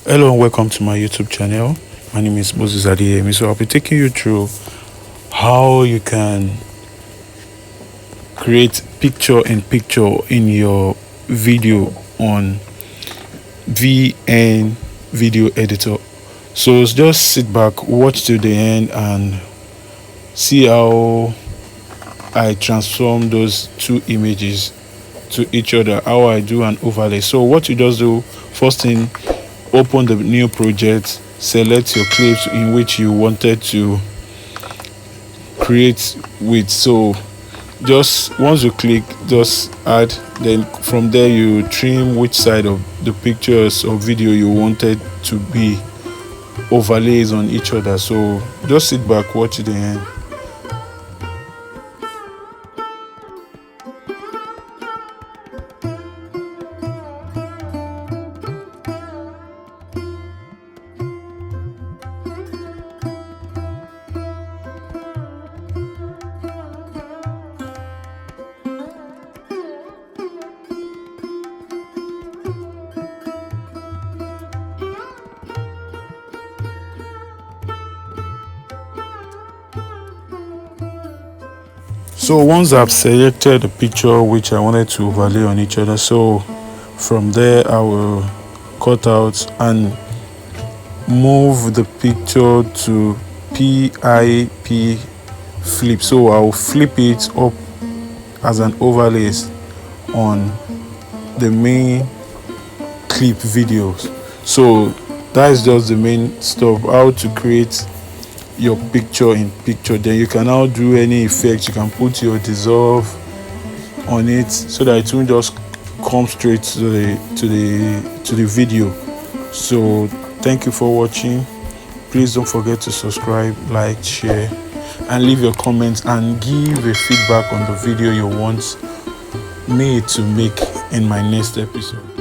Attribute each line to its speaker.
Speaker 1: Hello and welcome to my YouTube channel. My name is Moses Adeyemi. So I'll be taking you through how you can create picture-in-picture in your video on VN Video Editor. So just sit back, watch till the end and see how I transform those two images to each other, how I do an overlay. So what you just do, first thing, open the new project, select your clips in which you wanted to create with. So just once you click, just add, then from there you trim which side of the pictures or video you wanted to be overlays on each other. So just sit back, watch to the end. So once I've selected the picture which I wanted to overlay on each other, so from there I will cut out and move the picture to PIP flip. So I'll flip it up as an overlay on the main clip videos. So that is just the main stuff, how to create your picture-in-picture. Then you can now do any effects. You can put your dissolve on it so that it won't just come straight to the video. So thank you for watching. Please don't forget to subscribe, like, share and leave your comments and give a feedback on the video you want me to make in my next episode.